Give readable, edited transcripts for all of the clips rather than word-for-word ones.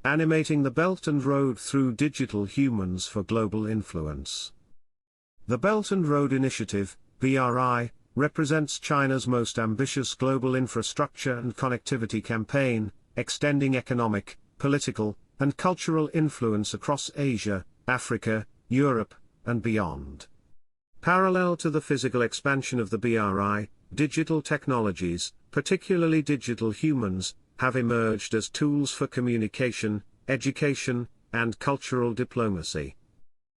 Animating the Belt and Road through Digital Humans for Global Influence. The Belt and Road Initiative, BRI, represents China's most ambitious global infrastructure and connectivity campaign, extending economic, political, and cultural influence across Asia, Africa, Europe, and beyond. Parallel to the physical expansion of the BRI, digital technologies, particularly digital humans, have emerged as tools for communication, education, and cultural diplomacy.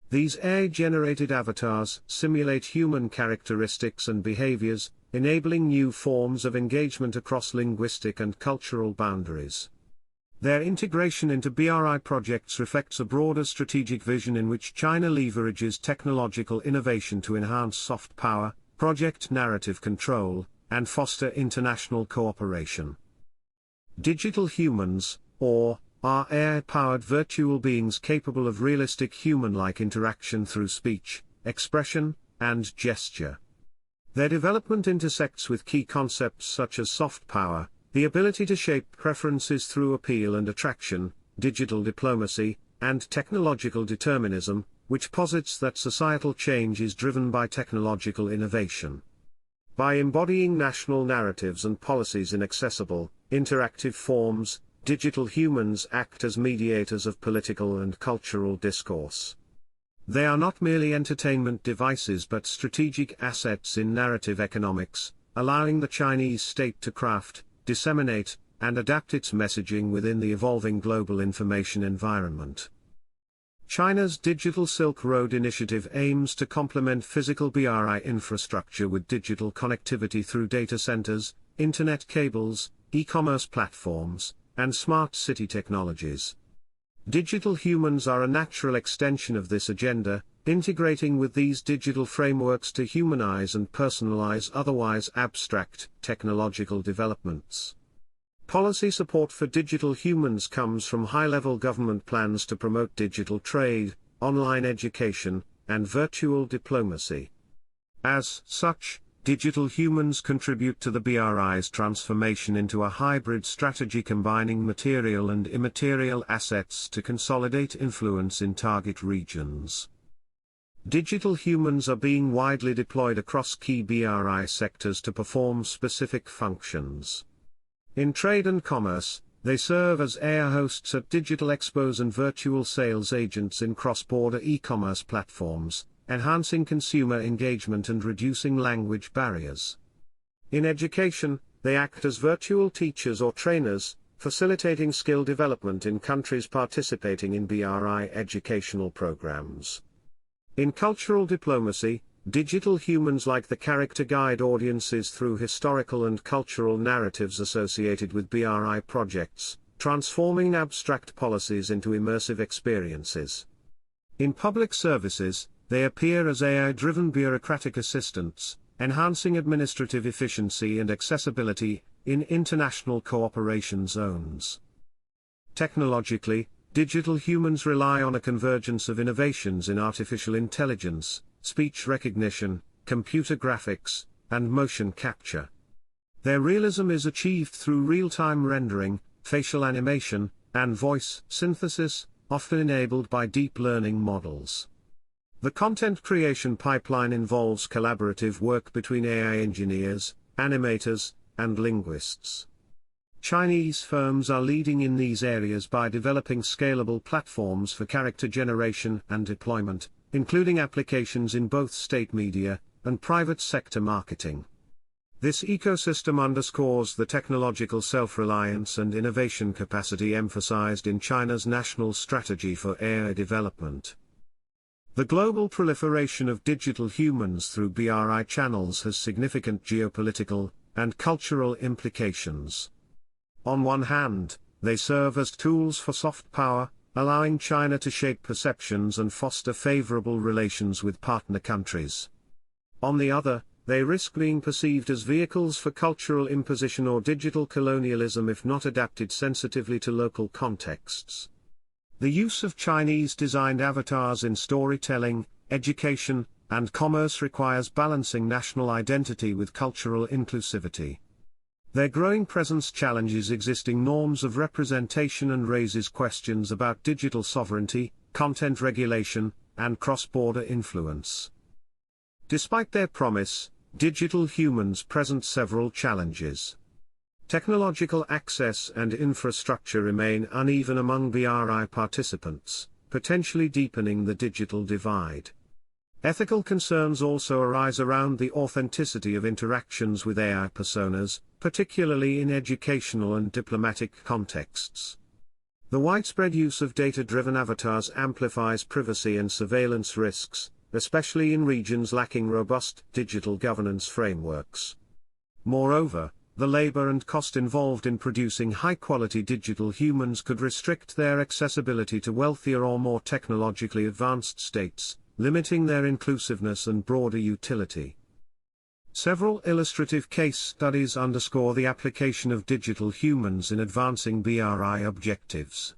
These AI-generated avatars simulate human characteristics and behaviors, enabling new forms of engagement across linguistic and cultural boundaries. Their integration into BRI projects reflects a broader strategic vision in which China leverages technological innovation to enhance soft power, project narrative control, and foster international cooperation. Digital humans, or, are AI-powered virtual beings capable of realistic human-like interaction through speech, expression, and gesture. Their development intersects with key concepts such as soft power, the ability to shape preferences through appeal and attraction, digital diplomacy, and technological determinism, which posits that societal change is driven by technological innovation. By embodying national narratives and policies in accessible, interactive forms, digital humans act as mediators of political and cultural discourse. They are not merely entertainment devices but strategic assets in narrative economics, allowing the Chinese state to craft, disseminate, and adapt its messaging within the evolving global information environment. China's Digital Silk Road initiative aims to complement physical BRI infrastructure with digital connectivity through data centers, internet cables, e-commerce platforms, and smart city technologies. Digital humans are a natural extension of this agenda, integrating with these digital frameworks to humanize and personalize otherwise abstract technological developments. Policy support for digital humans comes from high-level government plans to promote digital trade, online education, and virtual diplomacy. As such, digital humans contribute to the BRI's transformation into a hybrid strategy combining material and immaterial assets to consolidate influence in target regions. Digital humans are being widely deployed across key BRI sectors to perform specific functions. In trade and commerce, they serve as air hosts at digital expos and virtual sales agents in cross-border e-commerce platforms, enhancing consumer engagement and reducing language barriers. In education, they act as virtual teachers or trainers, facilitating skill development in countries participating in BRI educational programs. In cultural diplomacy, digital humans like the character guide audiences through historical and cultural narratives associated with BRI projects, transforming abstract policies into immersive experiences. In public services, they appear as AI-driven bureaucratic assistants, enhancing administrative efficiency and accessibility in international cooperation zones. Technologically, digital humans rely on a convergence of innovations in artificial intelligence, speech recognition, computer graphics, and motion capture. Their realism is achieved through real-time rendering, facial animation, and voice synthesis, often enabled by deep learning models. The content creation pipeline involves collaborative work between AI engineers, animators, and linguists. Chinese firms are leading in these areas by developing scalable platforms for character generation and deployment, including applications in both state media and private sector marketing. This ecosystem underscores the technological self-reliance and innovation capacity emphasized in China's national strategy for AI development. The global proliferation of digital humans through BRI channels has significant geopolitical and cultural implications. On one hand, they serve as tools for soft power, allowing China to shape perceptions and foster favorable relations with partner countries. On the other, they risk being perceived as vehicles for cultural imposition or digital colonialism if not adapted sensitively to local contexts. The use of Chinese-designed avatars in storytelling, education, and commerce requires balancing national identity with cultural inclusivity. Their growing presence challenges existing norms of representation and raises questions about digital sovereignty, content regulation, and cross-border influence. Despite their promise, digital humans present several challenges. Technological access and infrastructure remain uneven among BRI participants, potentially deepening the digital divide. Ethical concerns also arise around the authenticity of interactions with AI personas, particularly in educational and diplomatic contexts. The widespread use of data-driven avatars amplifies privacy and surveillance risks, especially in regions lacking robust digital governance frameworks. Moreover, the labor and cost involved in producing high-quality digital humans could restrict their accessibility to wealthier or more technologically advanced states, limiting their inclusiveness and broader utility. Several illustrative case studies underscore the application of digital humans in advancing BRI objectives.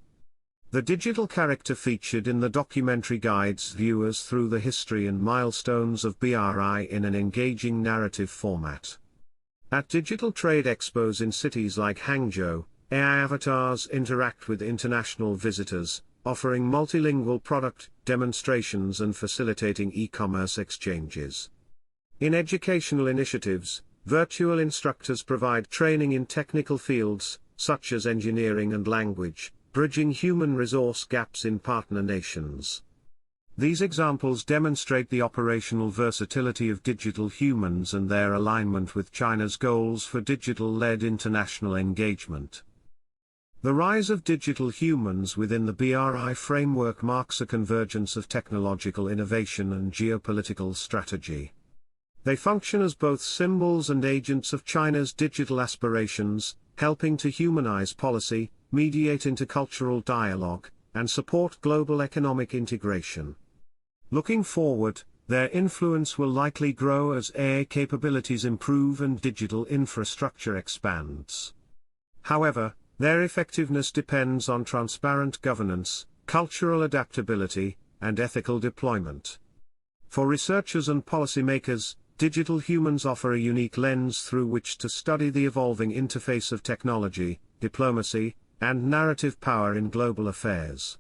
The digital character featured in the documentary guides viewers through the history and milestones of BRI in an engaging narrative format. At digital trade expos in cities like Hangzhou, AI avatars interact with international visitors, offering multilingual product demonstrations and facilitating e-commerce exchanges. In educational initiatives, virtual instructors provide training in technical fields, such as engineering and language, bridging human resource gaps in partner nations. These examples demonstrate the operational versatility of digital humans and their alignment with China's goals for digital-led international engagement. The rise of digital humans within the BRI framework marks a convergence of technological innovation and geopolitical strategy. They function as both symbols and agents of China's digital aspirations, helping to humanize policy, mediate intercultural dialogue, and support global economic integration. Looking forward, their influence will likely grow as AI capabilities improve and digital infrastructure expands. However, their effectiveness depends on transparent governance, cultural adaptability, and ethical deployment. For researchers and policymakers, digital humans offer a unique lens through which to study the evolving interface of technology, diplomacy, and narrative power in global affairs.